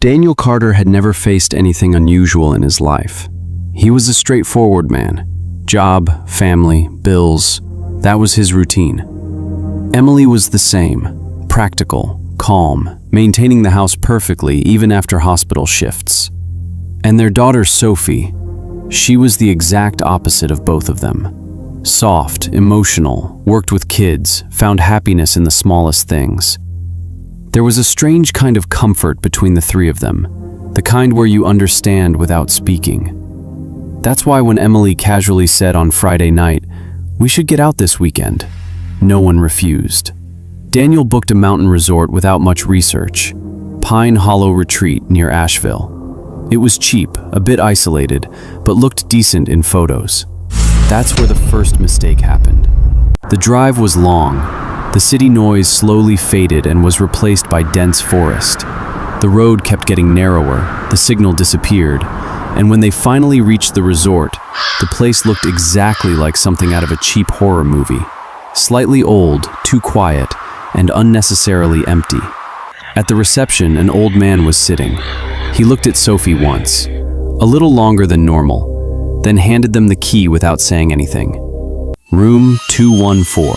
Daniel Carter had never faced anything unusual in his life. He was a straightforward man. Job, family, bills, that was his routine. Emily was the same, practical, calm, maintaining the house perfectly even after hospital shifts. And their daughter Sophie, she was the exact opposite of both of them. Soft, emotional, worked with kids, found happiness in the smallest things. There was a strange kind of comfort between the three of them, the kind where you understand without speaking. That's why when Emily casually said on Friday night, "We should get out this weekend," no one refused. Daniel booked a mountain resort without much research, Pine Hollow Retreat near Asheville. It was cheap, a bit isolated, but looked decent in photos. That's where the first mistake happened. The drive was long. The city noise slowly faded and was replaced by dense forest. The road kept getting narrower, the signal disappeared, and when they finally reached the resort, the place looked exactly like something out of a cheap horror movie. Slightly old, too quiet, and unnecessarily empty. At the reception, an old man was sitting. He looked at Sophie once, a little longer than normal, then handed them the key without saying anything. Room 214.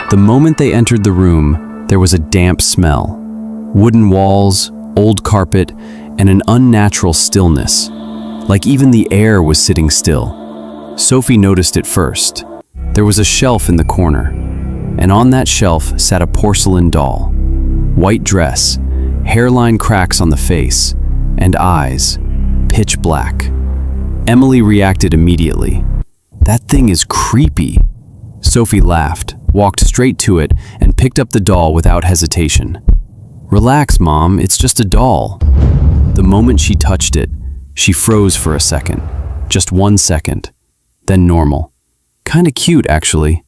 The moment they entered the room, there was a damp smell. Wooden walls, old carpet, and an unnatural stillness, like even the air was sitting still. Sophie noticed it first. There was a shelf in the corner, and on that shelf sat a porcelain doll. White dress, hairline cracks on the face, and eyes, pitch black. Emily reacted immediately. "That thing is creepy." Sophie laughed, walked straight to it, and picked up the doll without hesitation. "Relax, Mom, it's just a doll." The moment she touched it, she froze for a second. Just 1 second. Then normal. Kinda cute, actually.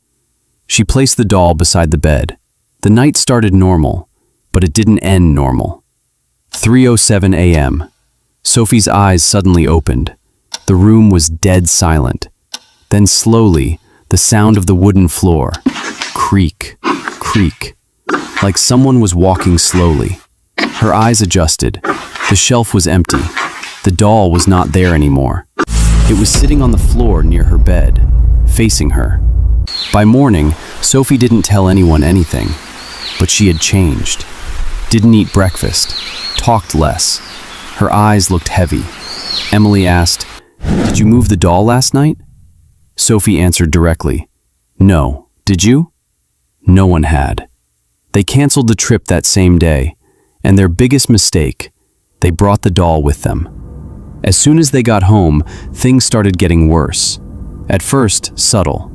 She placed the doll beside the bed. The night started normal, but it didn't end normal. 3:07 a.m. Sophie's eyes suddenly opened. The room was dead silent. Then slowly, the sound of the wooden floor. Creak, creak. Like someone was walking slowly. Her eyes adjusted. The shelf was empty. The doll was not there anymore. It was sitting on the floor near her bed, facing her. By morning, Sophie didn't tell anyone anything, but she had changed. Didn't eat breakfast, talked less. Her eyes looked heavy. Emily asked, "Did you move the doll last night?" Sophie answered directly, "No. Did you?" No one had. They canceled the trip that same day, and their biggest mistake, they brought the doll with them. As soon as they got home, things started getting worse. At first, subtle.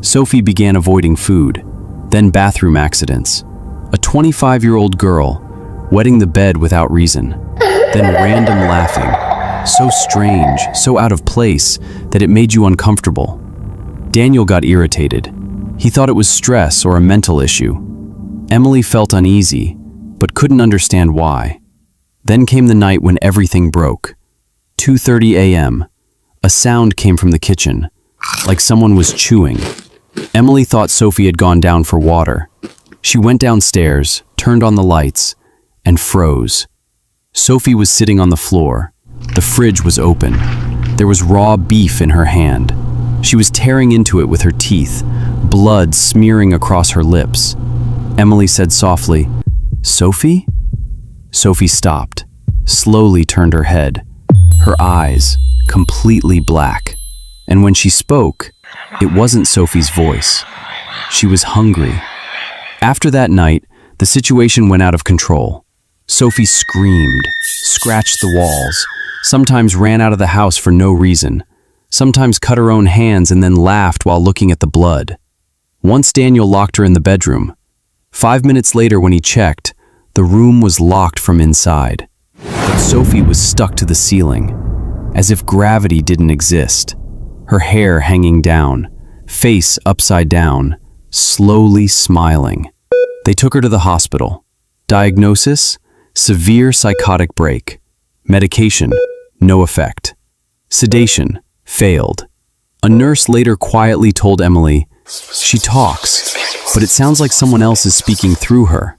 Sophie began avoiding food, then bathroom accidents. A 25-year-old girl, wetting the bed without reason, then random laughing. So strange, so out of place, that it made you uncomfortable. Daniel got irritated. He thought it was stress or a mental issue. Emily felt uneasy, but couldn't understand why. Then came the night when everything broke. 2:30 a.m. A sound came from the kitchen, like someone was chewing. Emily thought Sophie had gone down for water. She went downstairs, turned on the lights, and froze. Sophie was sitting on the floor. The fridge was open. There was raw beef in her hand. She was tearing into it with her teeth, blood smearing across her lips. Emily said softly, "Sophie?" Sophie stopped, slowly turned her head, her eyes completely black. And when she spoke, it wasn't Sophie's voice. She was hungry. After that night, the situation went out of control. Sophie screamed, scratched the walls, sometimes ran out of the house for no reason, sometimes cut her own hands and then laughed while looking at the blood. Once Daniel locked her in the bedroom. 5 minutes later when he checked, the room was locked from inside. But Sophie was stuck to the ceiling, as if gravity didn't exist. Her hair hanging down, face upside down, slowly smiling. They took her to the hospital. Diagnosis: severe psychotic break. Medication: no effect. Sedation: failed. A nurse later quietly told Emily, "She talks, but it sounds like someone else is speaking through her."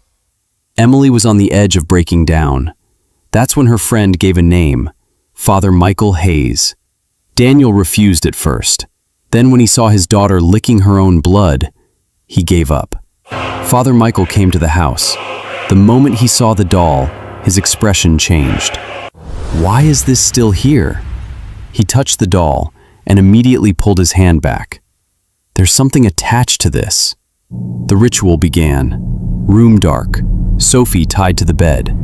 Emily was on the edge of breaking down. That's when her friend gave a name, Father Michael Hayes. Daniel refused at first. Then when he saw his daughter licking her own blood, he gave up. Father Michael came to the house. The moment he saw the doll, his expression changed. Why is this still here? He touched the doll and immediately pulled his hand back. There's something attached to this. The ritual began. Room dark, Sophie tied to the bed.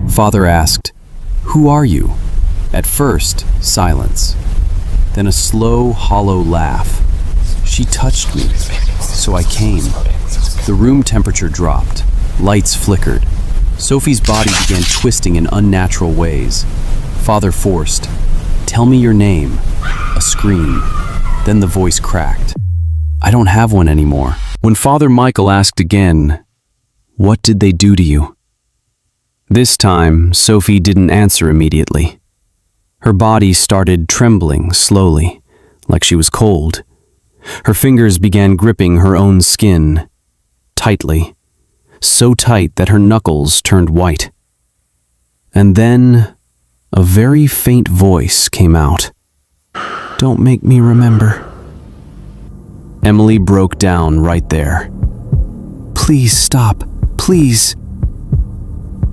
Father asked, "Who are you?" At first, silence. Then a slow, hollow laugh. "She touched me, so I came." The room temperature dropped. Lights flickered. Sophie's body began twisting in unnatural ways. Father forced, "Tell me your name." A scream. Then the voice cracked. "I don't have one anymore." When Father Michael asked again, "What did they do to you?" This time, Sophie didn't answer immediately. Her body started trembling slowly, like she was cold. Her fingers began gripping her own skin, tightly, so tight that her knuckles turned white. And then, a very faint voice came out. "Don't make me remember." Emily broke down right there. "Please stop, please."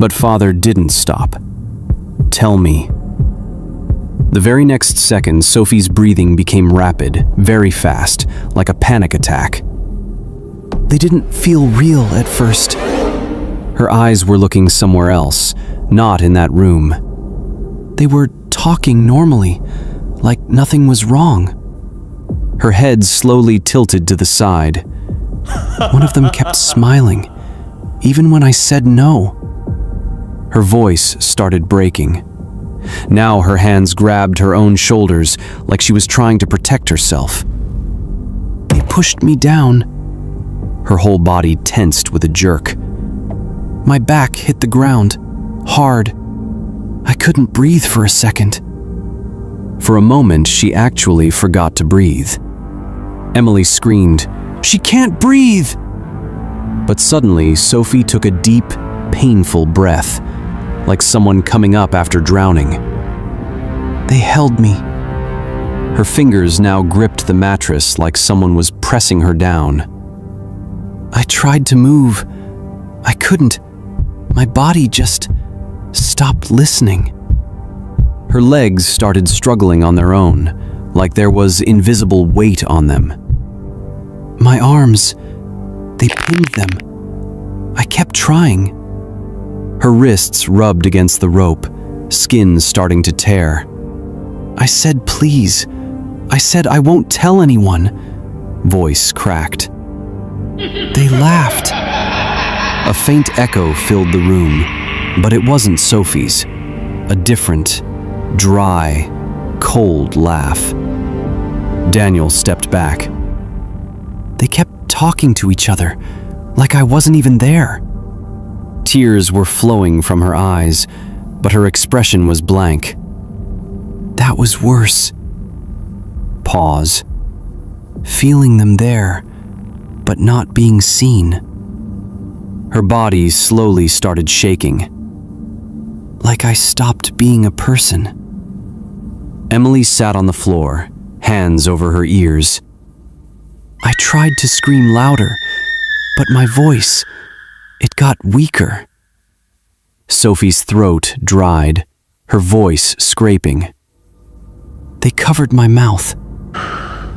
But Father didn't stop. "Tell me." The very next second, Sophie's breathing became rapid, very fast, like a panic attack. They didn't feel real at first. Her eyes were looking somewhere else, not in that room. They were talking normally, like nothing was wrong. Her head slowly tilted to the side. One of them kept smiling, even when I said no. Her voice started breaking. Now her hands grabbed her own shoulders like she was trying to protect herself. They pushed me down. Her whole body tensed with a jerk. My back hit the ground, hard. I couldn't breathe for a second. For a moment, she actually forgot to breathe. Emily screamed, "She can't breathe!" But suddenly, Sophie took a deep, painful breath, like someone coming up after drowning. They held me. Her fingers now gripped the mattress like someone was pressing her down. I tried to move. I couldn't. My body just stopped listening. Her legs started struggling on their own, like there was invisible weight on them. My arms, they pinned them. I kept trying. Her wrists rubbed against the rope, skin starting to tear. I said, "Please." I said, "I won't tell anyone." Voice cracked. They laughed. A faint echo filled the room, but it wasn't Sophie's. A different, dry, cold laugh. Daniel stepped back. They kept talking to each other, like I wasn't even there. Tears were flowing from her eyes, but her expression was blank. That was worse. Pause. Feeling them there, but not being seen. Her body slowly started shaking. Like I stopped being a person. Emily sat on the floor, hands over her ears. I tried to scream louder, but my voice, it got weaker. Sophie's throat dried, her voice scraping. They covered my mouth.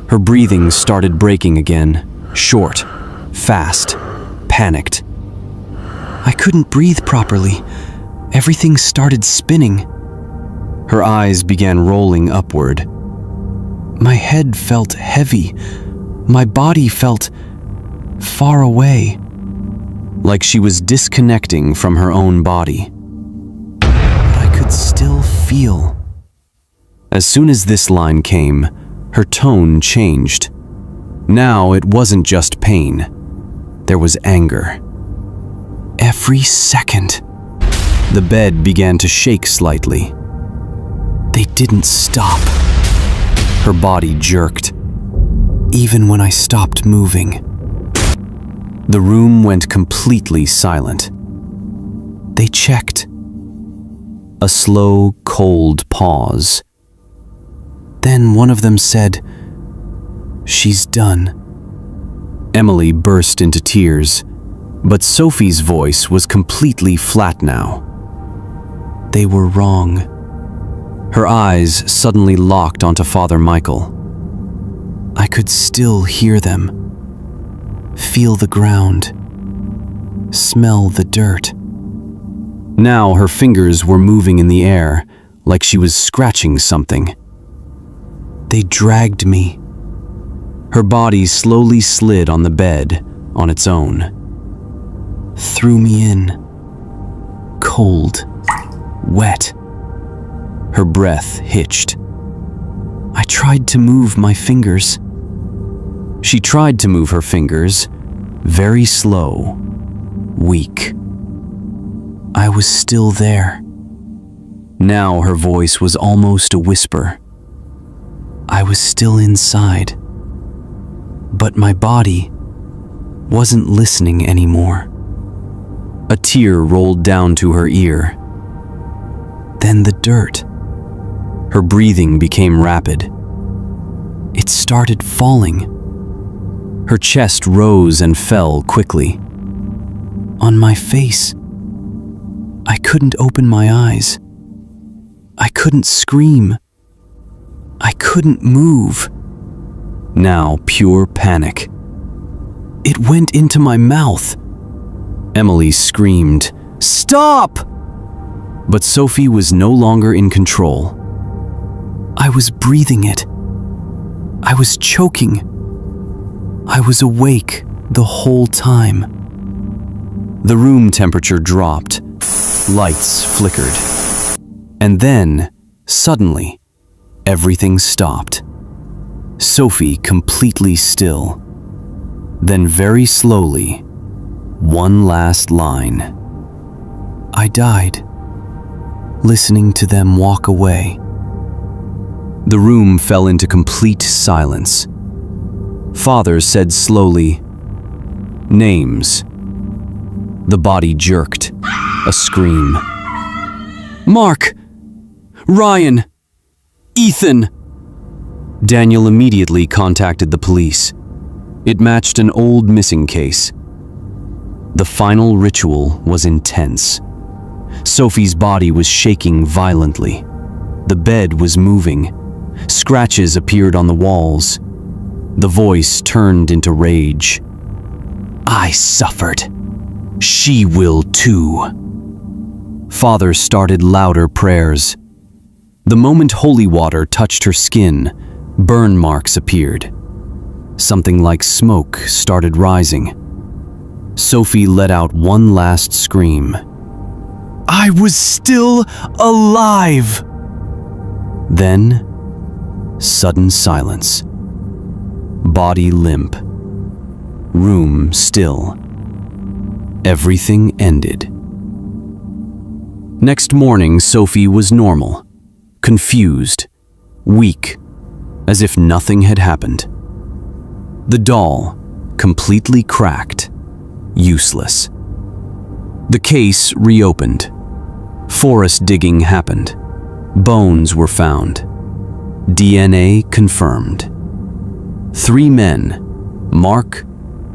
Her breathing started breaking again, short, fast, panicked. I couldn't breathe properly. Everything started spinning. Her eyes began rolling upward. My head felt heavy. My body felt far away, like she was disconnecting from her own body. But I could still feel. As soon as this line came, her tone changed. Now it wasn't just pain. There was anger. Every second, the bed began to shake slightly. They didn't stop. Her body jerked, even when I stopped moving. The room went completely silent. They checked. A slow, cold pause. Then one of them said, "She's done." Emily burst into tears, but Sophie's voice was completely flat now. They were wrong. Her eyes suddenly locked onto Father Michael. I could still hear them, feel the ground, smell the dirt. Now her fingers were moving in the air, like she was scratching something. They dragged me. Her body slowly slid on the bed on its own. Threw me in. Cold, wet. Her breath hitched. I tried to move my fingers. She tried to move her fingers, very slow, weak. I was still there. Now her voice was almost a whisper. I was still inside, but my body wasn't listening anymore. A tear rolled down to her ear. Then the dirt. Her breathing became rapid. It started falling. Her chest rose and fell quickly. On my face. I couldn't open my eyes. I couldn't scream. I couldn't move. Now pure panic. It went into my mouth. Emily screamed, "Stop!" But Sophie was no longer in control. I was breathing it. I was choking. I was awake the whole time. The room temperature dropped. Lights flickered. And then, suddenly, everything stopped. Sophie completely still. Then very slowly, one last line. I died, listening to them walk away. The room fell into complete silence. Father said slowly, "Names." The body jerked, a scream. "Mark! Ryan! Ethan!" Daniel immediately contacted the police. It matched an old missing case. The final ritual was intense. Sophie's body was shaking violently. The bed was moving. Scratches appeared on the walls. The voice turned into rage. I suffered. She will too. Father started louder prayers. The moment holy water touched her skin, burn marks appeared. Something like smoke started rising. Sophie let out one last scream. I was still alive! Then, sudden silence. Body limp. Room still. Everything ended. Next morning, Sophie was normal, confused, weak, as if nothing had happened. The doll, completely cracked, useless. The case reopened. Forest digging happened. Bones were found. DNA confirmed. 3 men, Mark,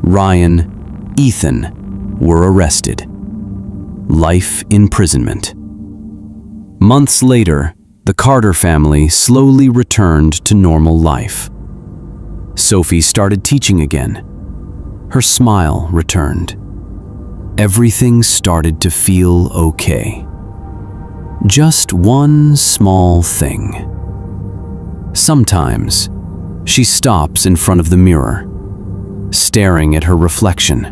Ryan, Ethan, were arrested. Life imprisonment. Months later, the Carter family slowly returned to normal life. Sophie started teaching again. Her smile returned. Everything started to feel okay. Just one small thing. Sometimes, she stops in front of the mirror, staring at her reflection,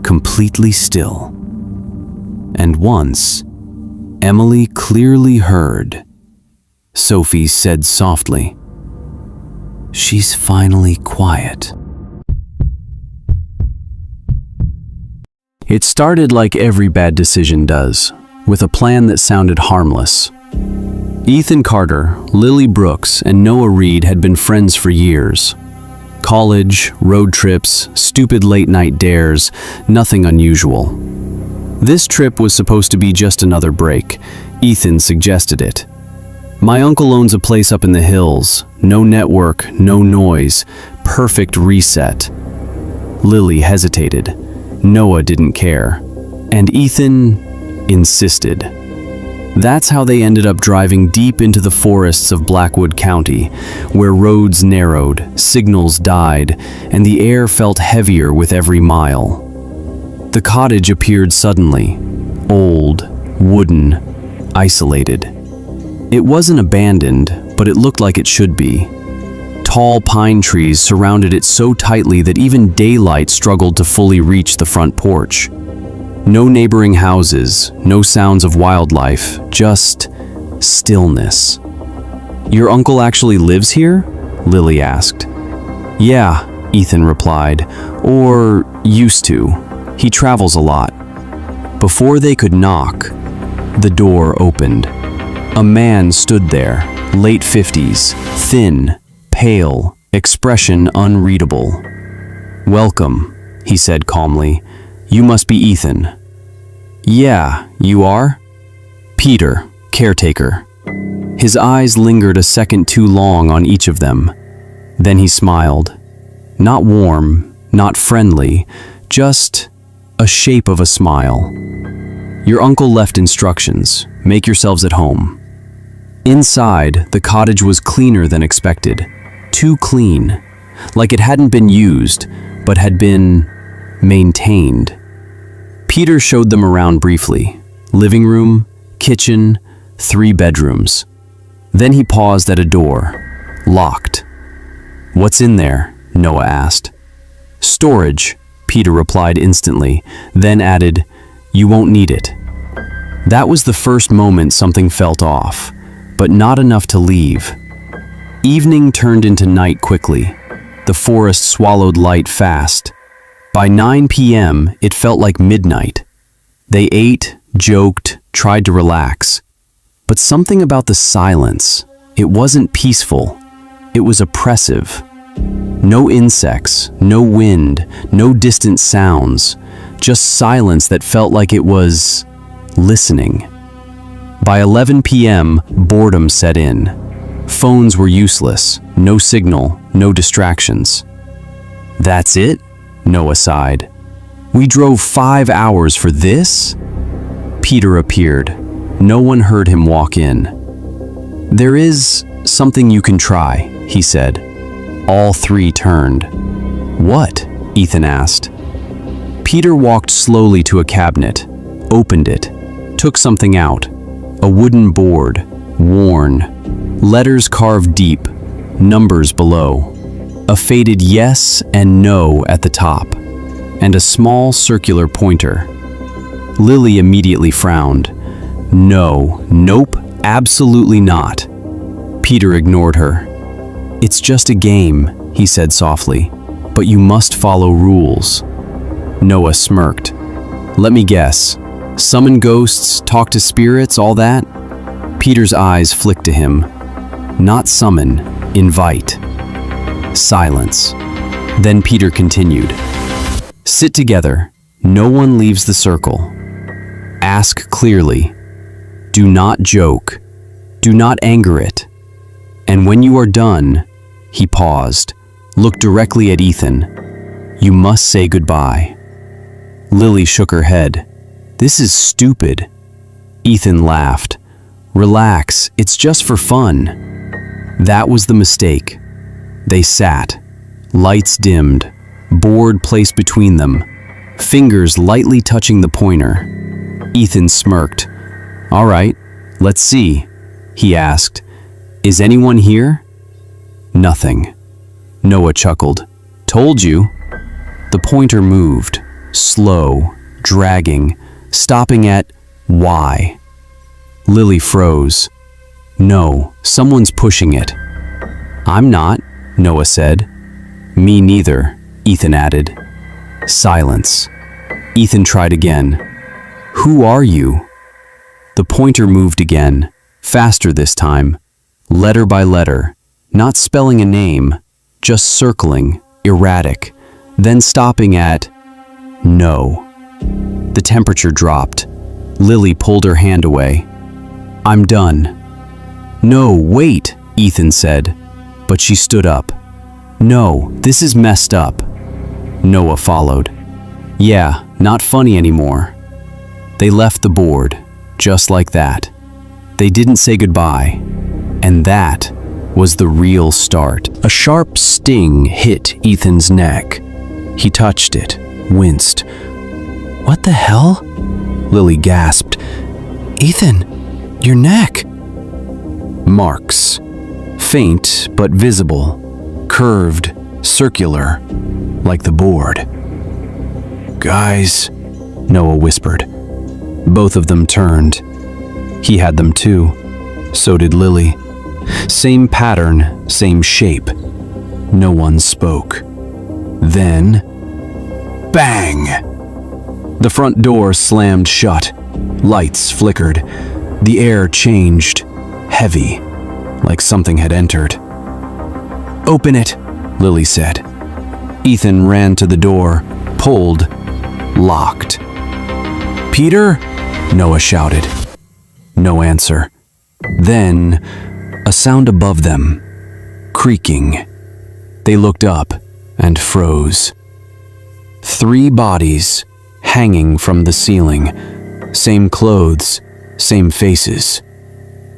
completely still. And once, Emily clearly heard. Sophie said softly, "She's finally quiet." It started like every bad decision does, with a plan that sounded harmless. Ethan Carter, Lily Brooks, and Noah Reed had been friends for years. College, road trips, stupid late-night dares, nothing unusual. This trip was supposed to be just another break, Ethan suggested it. My uncle owns a place up in the hills. No network, no noise. Perfect reset. Lily hesitated. Noah didn't care. And Ethan insisted. That's how they ended up driving deep into the forests of Blackwood County, where roads narrowed, signals died, and the air felt heavier with every mile. The cottage appeared suddenly, old, wooden, isolated. It wasn't abandoned, but it looked like it should be. Tall pine trees surrounded it so tightly that even daylight struggled to fully reach the front porch. No neighboring houses, no sounds of wildlife, just stillness. Your uncle actually lives here? Lily asked. Yeah, Ethan replied, or used to. He travels a lot. Before they could knock, the door opened. A man stood there, late 50s, thin, pale, expression unreadable. Welcome, he said calmly. You must be Ethan. Yeah, you are? Peter, caretaker. His eyes lingered a second too long on each of them. Then he smiled. Not warm, not friendly, just a shape of a smile. Your uncle left instructions. Make yourselves at home. Inside, the cottage was cleaner than expected. Too clean, like it hadn't been used, but had been maintained. Peter showed them around briefly. Living room, kitchen, 3 bedrooms. Then he paused at a door, locked. What's in there? Noah asked. Storage, Peter replied instantly, then added, you won't need it. That was the first moment something felt off, but not enough to leave. Evening turned into night quickly. The forest swallowed light fast. By 9 p.m., it felt like midnight. They ate, joked, tried to relax. But something about the silence, it wasn't peaceful. It was oppressive. No insects, no wind, no distant sounds, just silence that felt like it was listening. By 11 p.m., boredom set in. Phones were useless, no signal, no distractions. That's it? Noah sighed. We drove 5 hours for this? Peter appeared. No one heard him walk in. There is something you can try, he said. All 3 turned. What? Ethan asked. Peter walked slowly to a cabinet, opened it, took something out. A wooden board, worn, letters carved deep, numbers below, a faded yes and no at the top, and a small circular pointer. Lily immediately frowned. No, nope, absolutely not. Peter ignored her. It's just a game, he said softly, but you must follow rules. Noah smirked. Let me guess. Summon ghosts, talk to spirits, all that? Peter's eyes flicked to him. Not summon, invite. Silence. Then Peter continued. Sit together. No one leaves the circle. Ask clearly. Do not joke. Do not anger it. And when you are done, he paused, looked directly at Ethan. You must say goodbye. Lily shook her head. This is stupid. Ethan laughed. Relax, it's just for fun. That was the mistake. They sat. Lights dimmed. Board placed between them. Fingers lightly touching the pointer. Ethan smirked. All right, let's see, he asked. Is anyone here? Nothing. Noah chuckled. Told you. The pointer moved, slow, dragging, stopping at Y. Lily froze. No, someone's pushing it. I'm not, Noah said. Me neither, Ethan added. Silence. Ethan tried again. Who are you? The pointer moved again, faster this time, letter by letter, not spelling a name, just circling, erratic, then stopping at no. The temperature dropped. Lily pulled her hand away. I'm done. No, wait, Ethan said, but she stood up. No, this is messed up. Noah followed. Yeah, not funny anymore. They left the board, just like that. They didn't say goodbye, and that was the real start. A sharp sting hit Ethan's neck. He touched it, winced. What the hell? Lily gasped. Ethan, your neck. Marks. Faint but visible. Curved, circular, like the board. Guys, Noah whispered. Both of them turned. He had them too. So did Lily. Same pattern, same shape. No one spoke. Then, bang! The front door slammed shut. Lights flickered. The air changed, heavy, like something had entered. Open it, Lily said. Ethan ran to the door, pulled, locked. Peter? Noah shouted. No answer. Then, a sound above them, creaking. They looked up and froze. 3 bodies hanging from the ceiling. Same clothes, same faces.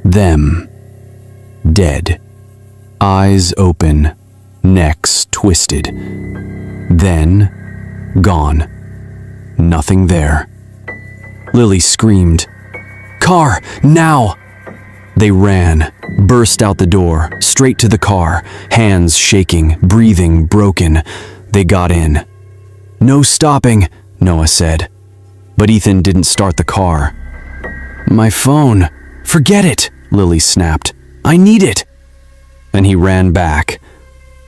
Them. Dead. Eyes open, necks twisted. Then, gone. Nothing there. Lily screamed. Car, now! They ran, burst out the door, straight to the car, hands shaking, breathing broken. They got in. No stopping, Noah said. But Ethan didn't start the car. My phone. Forget it, Lily snapped. I need it. And he ran back.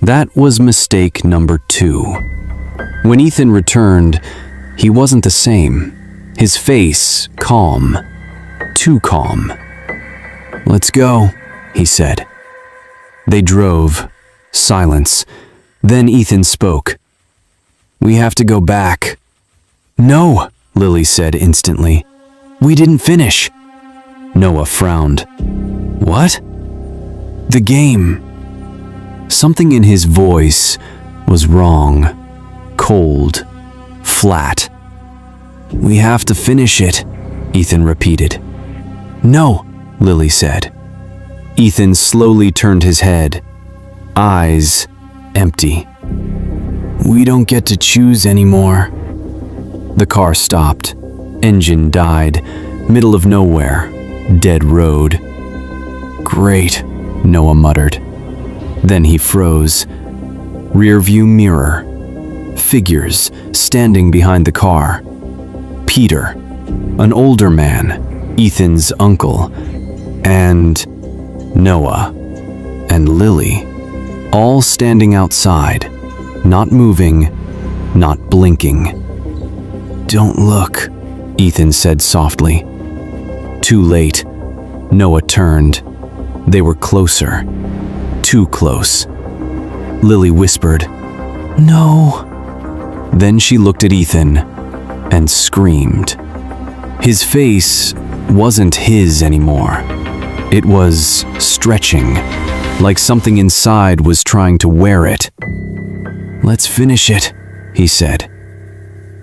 That was mistake number 2. When Ethan returned, he wasn't the same. His face calm. Too calm. Let's go, he said. They drove. Silence. Then Ethan spoke. We have to go back. No, Lily said instantly. We didn't finish. Noah frowned. What? The game. Something in his voice was wrong. Cold. Flat. We have to finish it, Ethan repeated. No, Lily said. Ethan slowly turned his head. Eyes empty. We don't get to choose anymore. The car stopped. Engine died. Middle of nowhere. Dead road. Great, Noah muttered. Then he froze. Rearview mirror. Figures standing behind the car. Peter, an older man, Ethan's uncle, and Noah, and Lily, all standing outside, not moving, not blinking. Don't look, Ethan said softly. Too late. Noah turned. They were closer. Too close. Lily whispered, No. Then she looked at Ethan and screamed. His face wasn't his anymore. It was stretching, like something inside was trying to wear it. Let's finish it, he said.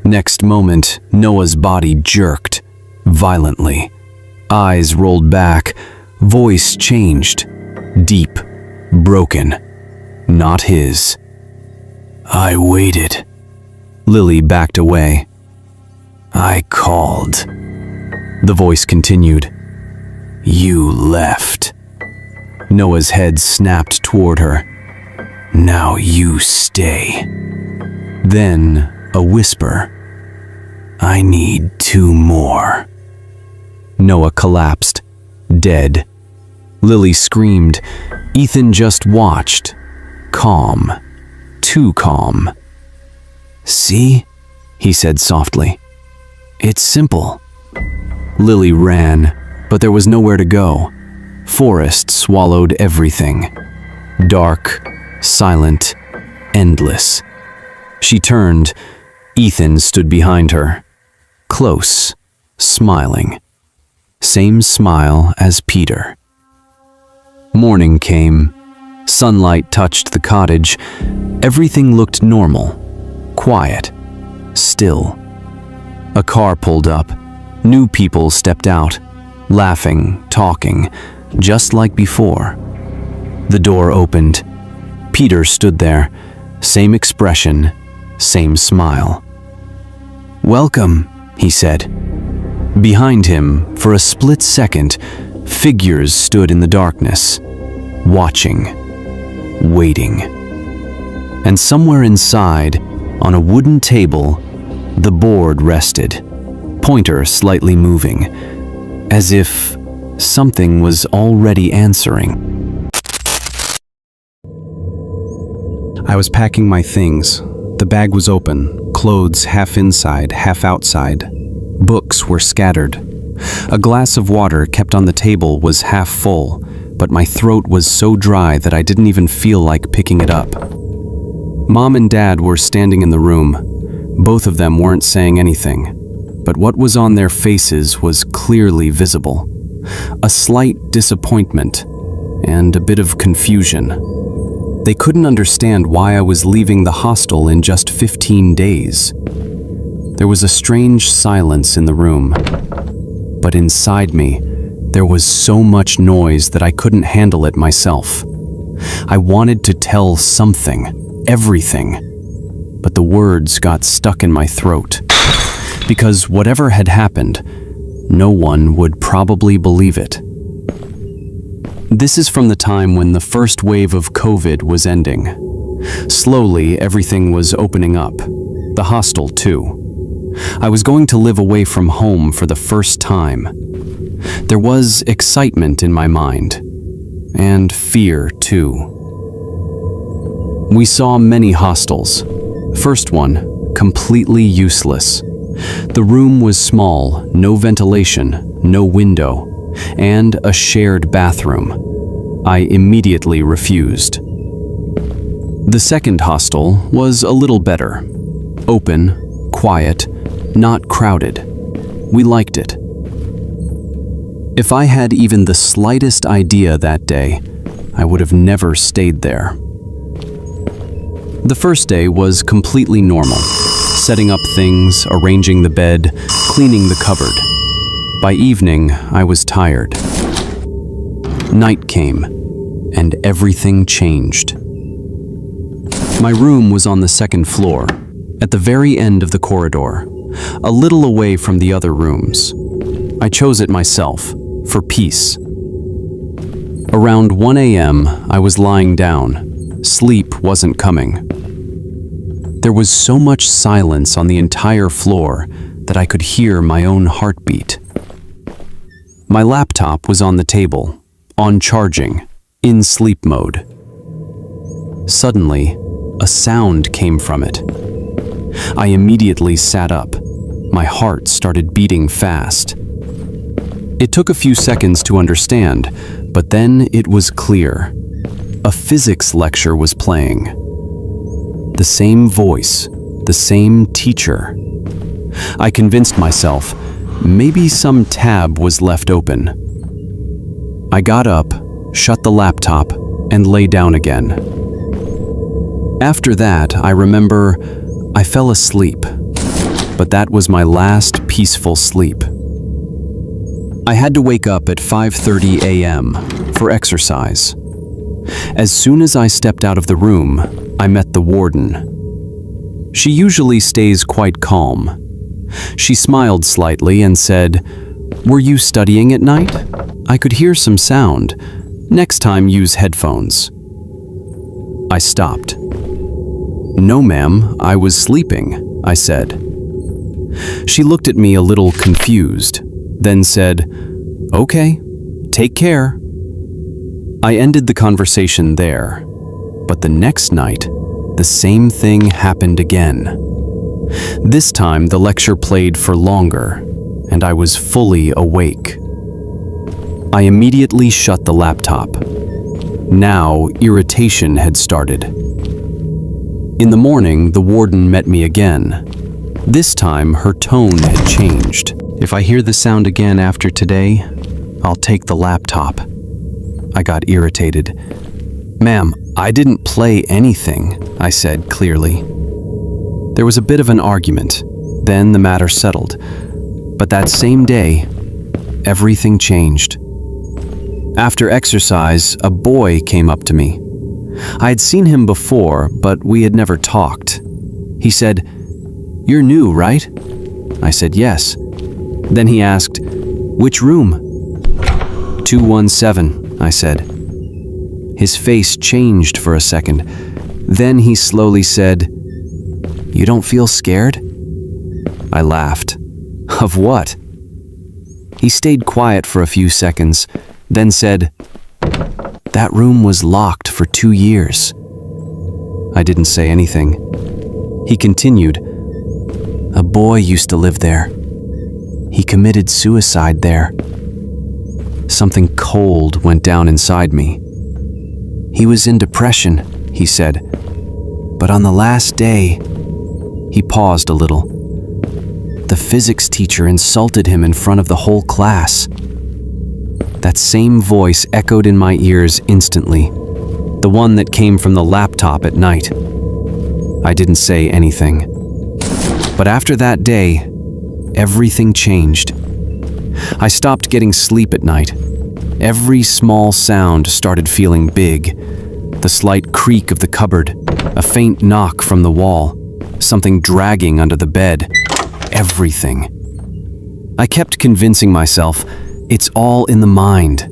Next moment, Noah's body jerked, violently. Eyes rolled back, voice changed, deep, broken, not his. I waited. Lily backed away. I called. The voice continued. You left. Noah's head snapped toward her. Now you stay. Then a whisper. I need 2 more. Noah collapsed, dead. Lily screamed. Ethan just watched. Calm. Too calm. See? He said softly. It's simple. Lily ran, but there was nowhere to go. Forest swallowed everything. Dark, silent, endless. She turned. Ethan stood behind her. Close, smiling. same smile as Peter. Morning came. Sunlight touched the cottage. Everything looked normal, quiet, still. A car pulled up. New people stepped out, laughing, talking, just like before. The door opened. Peter stood there, same expression, same smile. "Welcome," he said. Behind him, for a split second, figures stood in the darkness, watching, waiting. And somewhere inside, on a wooden table, the board rested, pointer slightly moving, as if something was already answering. I was packing my things. The bag was open, clothes half inside, half outside. Books were scattered. A glass of water kept on the table was half full, but my throat was so dry that I didn't even feel like picking it up. Mom and Dad were standing in the room. Both of them weren't saying anything, but what was on their faces was clearly visible. A slight disappointment and a bit of confusion. They couldn't understand why I was leaving the hostel in just 15 days. There was a strange silence in the room, but inside me, there was so much noise that I couldn't handle it myself. I wanted to tell something, everything, but the words got stuck in my throat. Because whatever had happened, no one would probably believe it. This is from the time when the first wave of COVID was ending. Slowly, everything was opening up. The hostel, too. I was going to live away from home for the first time. There was excitement in my mind, and fear, too. We saw many hostels. First one, completely useless. The room was small, no ventilation, no window, and a shared bathroom. I immediately refused. The second hostel was a little better. Open, quiet, not crowded. We liked it. If I had even the slightest idea that day, I would have never stayed there. The first day was completely normal. Setting up things, arranging the bed, cleaning the cupboard. By evening, I was tired. Night came, and everything changed. My room was on the second floor, at the very end of the corridor, a little away from the other rooms. I chose it myself, for peace. Around 1 a.m., I was lying down. Sleep wasn't coming. There was so much silence on the entire floor that I could hear my own heartbeat. My laptop was on the table, on charging, in sleep mode. Suddenly, a sound came from it. I immediately sat up. My heart started beating fast. It took a few seconds to understand, but then it was clear. A physics lecture was playing. The same voice, the same teacher. I convinced myself, maybe some tab was left open. I got up, shut the laptop, and lay down again. After that, I remember I fell asleep, but that was my last peaceful sleep. I had to wake up at 5:30 a.m. for exercise. As soon as I stepped out of the room, I met the warden. She usually stays quite calm. She smiled slightly and said, "Were you studying at night? I could hear some sound. Next time use headphones." I stopped. "No, ma'am, I was sleeping," I said. She looked at me a little confused, then said, "Okay, take care." I ended the conversation there, but the next night, the same thing happened again. This time the lecture played for longer, and I was fully awake. I immediately shut the laptop. Now irritation had started. In the morning, the warden met me again. This time, her tone had changed. "If I hear the sound again after today, I'll take the laptop. I got irritated. Ma'am, I didn't play anything, I said clearly. There was a bit of an argument. Then the matter settled. But that same day, everything changed. After exercise, a boy came up to me. I had seen him before, but we had never talked. He said, "You're new, right?" I said, "Yes." Then he asked, "Which room?" 217, I said. His face changed for a second. Then he slowly said, "You don't feel scared?" I laughed. Of what? He stayed quiet for a few seconds, then said, "That room was locked for 2 years." I didn't say anything. He continued, "A boy used to live there. He committed suicide there." Something cold went down inside me. "He was in depression," he said. "But on the last day," he paused a little, "the physics teacher insulted him in front of the whole class." That same voice echoed in my ears instantly, the one that came from the laptop at night. I didn't say anything. But after that day, everything changed. I stopped getting sleep at night. Every small sound started feeling big. The slight creak of the cupboard, a faint knock from the wall, something dragging under the bed. Everything. I kept convincing myself, it's all in the mind.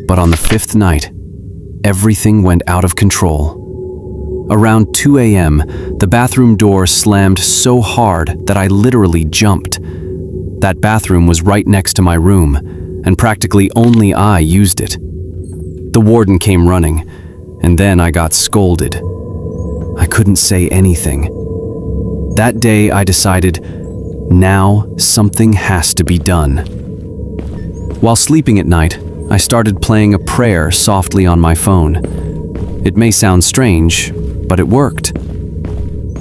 But on the 5th night, everything went out of control. Around 2 a.m., the bathroom door slammed so hard that I literally jumped. That bathroom was right next to my room, and practically only I used it. The warden came running, and then I got scolded. I couldn't say anything. That day I decided, now something has to be done. While sleeping at night, I started playing a prayer softly on my phone. It may sound strange, but it worked.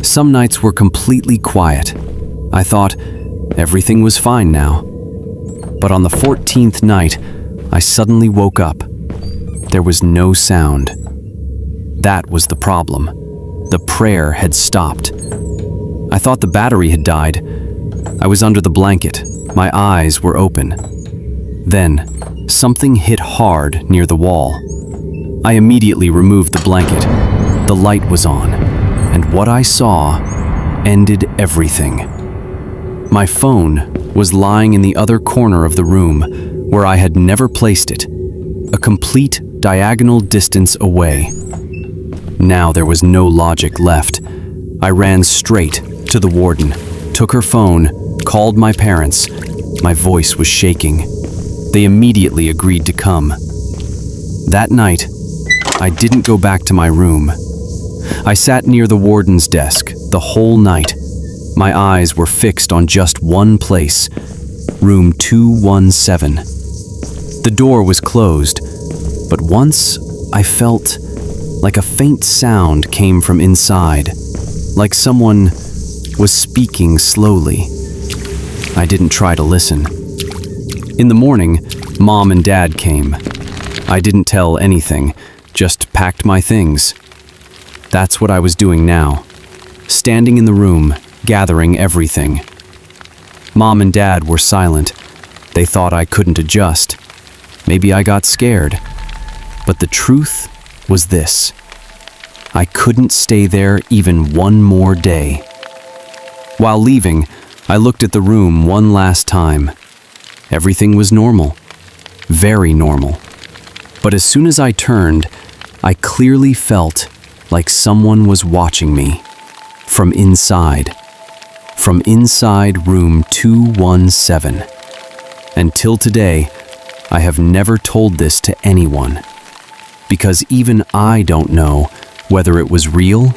Some nights were completely quiet. I thought everything was fine now. But on the 14th night, I suddenly woke up. There was no sound. That was the problem. The prayer had stopped. I thought the battery had died. I was under the blanket. My eyes were open. Then, something hit hard near the wall. I immediately removed the blanket. The light was on, and what I saw ended everything. My phone was lying in the other corner of the room, where I had never placed it, a complete diagonal distance away. Now there was no logic left. I ran straight to the warden, took her phone, called my parents. My voice was shaking. They immediately agreed to come. That night, I didn't go back to my room. I sat near the warden's desk the whole night. My eyes were fixed on just one place, room 217. The door was closed, but once I felt like a faint sound came from inside, like someone was speaking slowly. I didn't try to listen. In the morning, Mom and Dad came. I didn't tell anything, just packed my things. That's what I was doing now, standing in the room, gathering everything. Mom and Dad were silent. They thought I couldn't adjust. Maybe I got scared. But the truth was this: I couldn't stay there even one more day. While leaving, I looked at the room one last time. Everything was normal, very normal. But as soon as I turned, I clearly felt like someone was watching me from inside room 217. Until today, I have never told this to anyone, because even I don't know whether it was real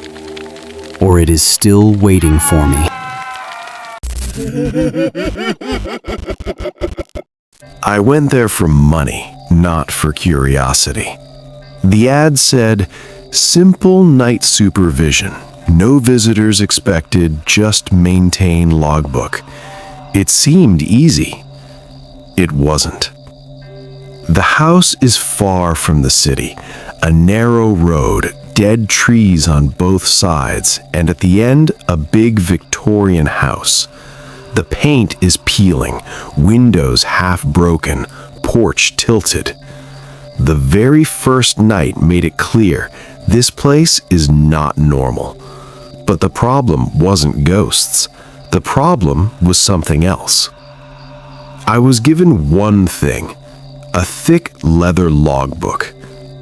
or it is still waiting for me. I went there for money, not for curiosity. The ad said, "Simple night supervision. No visitors expected, just maintain logbook." It seemed easy. It wasn't. The house is far from the city, a narrow road, dead trees on both sides, and at the end, a big Victorian house. The paint is peeling, windows half broken, porch tilted. The very first night made it clear this place is not normal. But the problem wasn't ghosts. The problem was something else. I was given one thing, a thick leather logbook.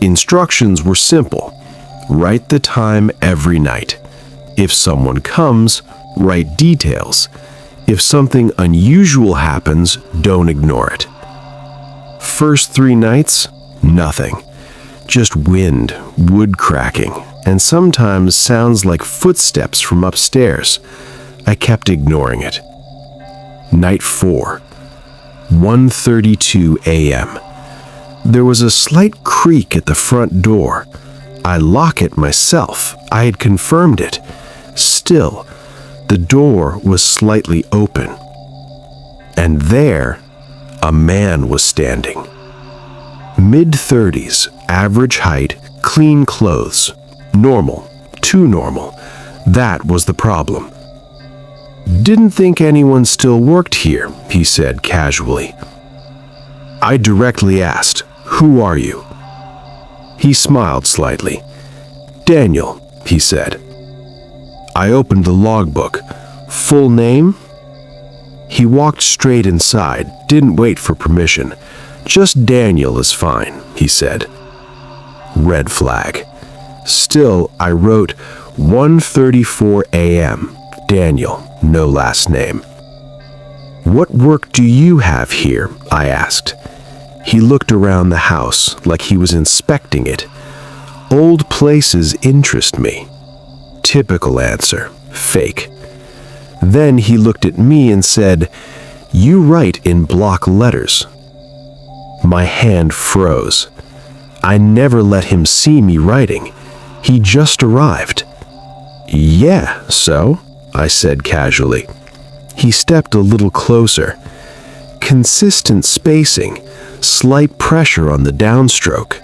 Instructions were simple. Write the time every night. If someone comes, write details. If something unusual happens, don't ignore it. First 3 nights, nothing. Just wind, wood cracking, and sometimes sounds like footsteps from upstairs. I kept ignoring it. Night 4, 1:32 a.m. There was a slight creak at the front door. I lock it myself. I had confirmed it. Still, the door was slightly open. And there, a man was standing. Mid-30s, average height, clean clothes. Normal. Too normal. That was the problem. Didn't think anyone still worked here, he said casually. I directly asked, "Who are you?" He smiled slightly. "Daniel," he said. I opened the logbook. Full name? He walked straight inside, didn't wait for permission. "Just Daniel is fine," he said. Red flag. Still, I wrote 1:34 a.m. Daniel, no last name. "What work do you have here?" I asked. He looked around the house like he was inspecting it. "Old places interest me." Typical answer. Fake. Then he looked at me and said, "You write in block letters." My hand froze. I never let him see me writing. He just arrived. "Yeah, so?" I said casually. He stepped a little closer. Consistent spacing, slight pressure on the downstroke.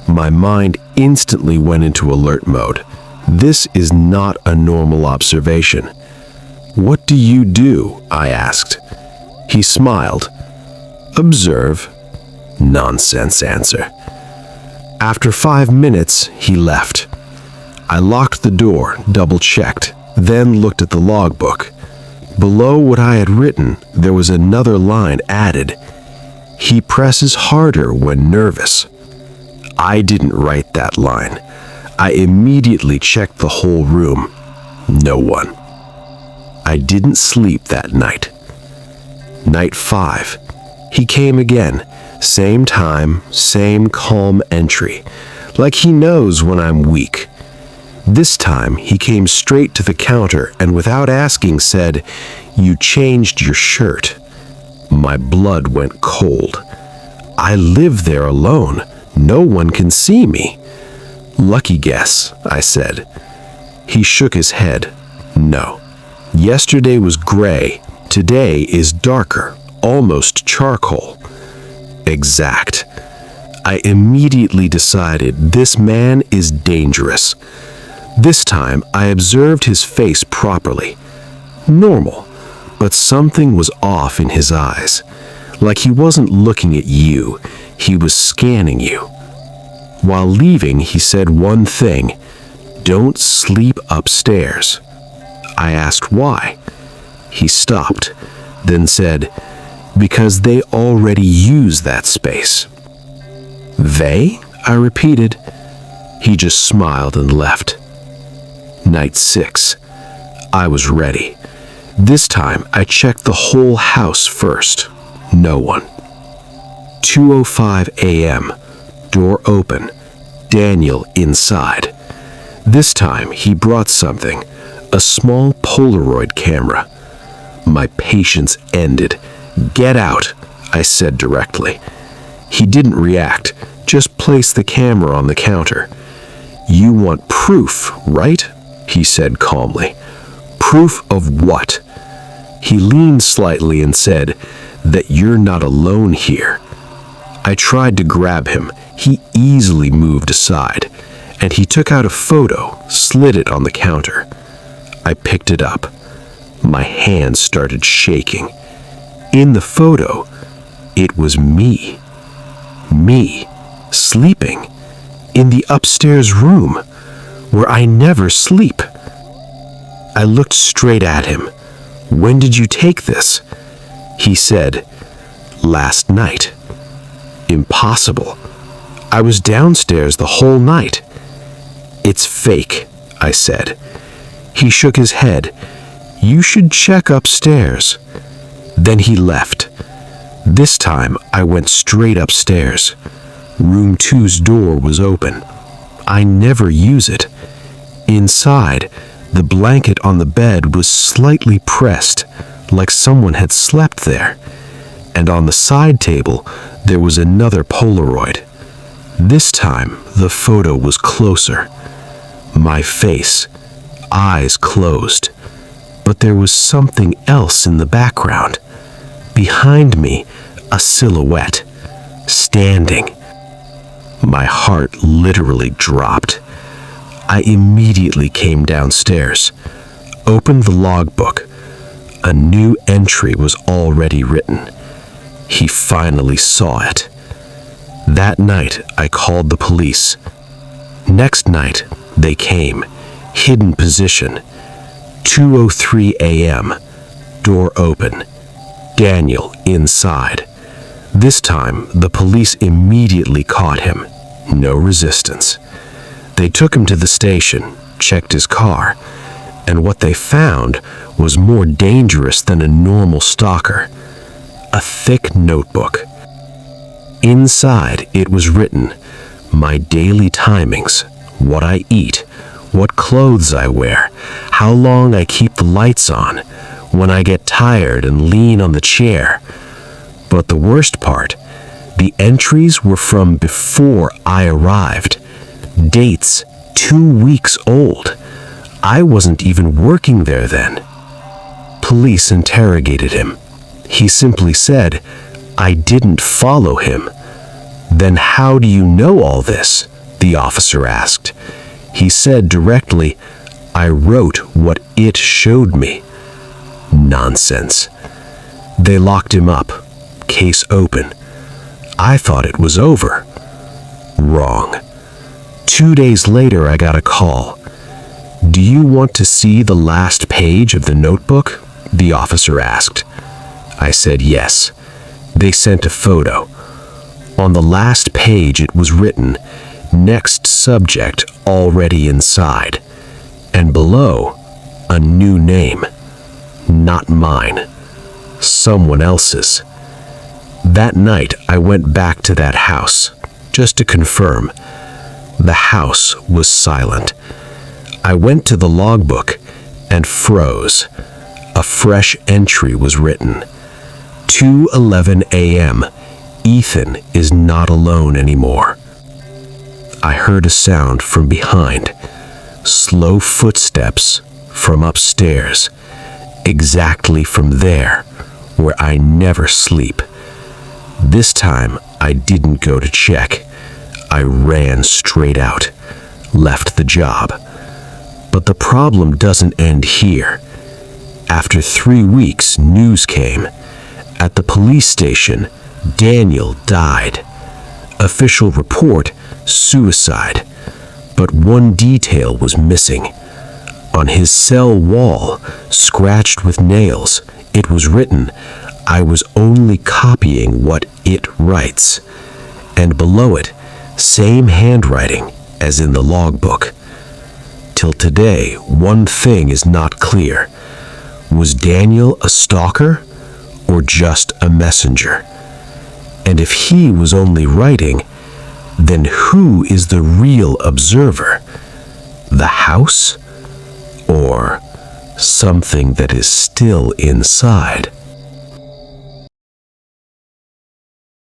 My mind instantly went into alert mode. This is not a normal observation. "What do you do?" I asked. He smiled. "Observe." Nonsense answer. After 5 minutes, he left. I locked the door, double-checked, then looked at the logbook. Below what I had written, there was another line added. "He presses harder when nervous." I didn't write that line. I immediately checked the whole room. No one. I didn't sleep that night. Night 5. He came again. Same time, same calm entry. Like he knows when I'm weak. This time, he came straight to the counter and without asking said, "You changed your shirt." My blood went cold. I live there alone. No one can see me. "Lucky guess," I said. He shook his head. "No. Yesterday was gray. Today is darker, almost charcoal." Exact. I immediately decided this man is dangerous. This time, I observed his face properly. Normal, but something was off in his eyes. Like he wasn't looking at you, he was scanning you. While leaving, he said one thing, "Don't sleep upstairs." I asked why. He stopped, then said, "Because they already use that space." "They?" I repeated. He just smiled and left. Night 6. I was ready. This time, I checked the whole house first. No one. 2:05 a.m. Door open. Daniel inside. This time, he brought something. A small Polaroid camera. My patience ended. "Get out," I said directly. He didn't react, just placed the camera on the counter. "You want proof, right?" he said calmly. "Proof of what?" He leaned slightly and said, "That you're not alone here." I tried to grab him. He easily moved aside, and he took out a photo, slid it on the counter. I picked it up. My hands started shaking. In the photo, it was me. Me, sleeping, in the upstairs room, where I never sleep. I looked straight at him. "When did you take this?" He said, "Last night." Impossible. I was downstairs the whole night. "It's fake," I said. He shook his head. "You should check upstairs." Then he left. This time I went straight upstairs. Room 2's door was open. I never use it. Inside, the blanket on the bed was slightly pressed, like someone had slept there. And on the side table, there was another Polaroid. This time, the photo was closer. My face, eyes closed. But there was something else in the background. Behind me, a silhouette, standing. My heart literally dropped. I immediately came downstairs, opened the logbook. A new entry was already written. He finally saw it. That night, I called the police. Next night, they came, hidden position, 2:03 a.m., door open, Daniel inside. This time, the police immediately caught him. No resistance. They took him to the station, checked his car, and what they found was more dangerous than a normal stalker. A thick notebook. Inside, it was written, my daily timings, what I eat, what clothes I wear, how long I keep the lights on, when I get tired and lean on the chair. But the worst part, the entries were from before I arrived. Dates 2 weeks old. I wasn't even working there then. Police interrogated him. He simply said, I didn't follow him. Then how do you know all this? The officer asked. He said directly, I wrote what it showed me. Nonsense. They locked him up. Case open. I thought it was over. Wrong. 2 days later, I got a call. Do you want to see the last page of the notebook? The officer asked. I said yes. They sent a photo. On the last page it was written, next subject already inside. And below, a new name. Not mine. Someone else's. That night I went back to that house, just to confirm. The house was silent. I went to the logbook and froze. A fresh entry was written. 2:11 a.m. Ethan is not alone anymore. I heard a sound from behind. Slow footsteps from upstairs. Exactly from there, where I never sleep. This time, I didn't go to check. I ran straight out, left the job. But the problem doesn't end here. After 3 weeks, news came. At the police station, Daniel died. Official report, suicide. But one detail was missing. On his cell wall, scratched with nails, it was written, I was only copying what it writes. And below it, same handwriting as in the logbook. Till today, one thing is not clear. Was Daniel a stalker or just a messenger? And if he was only writing, then who is the real observer? The house? Or something that is still inside?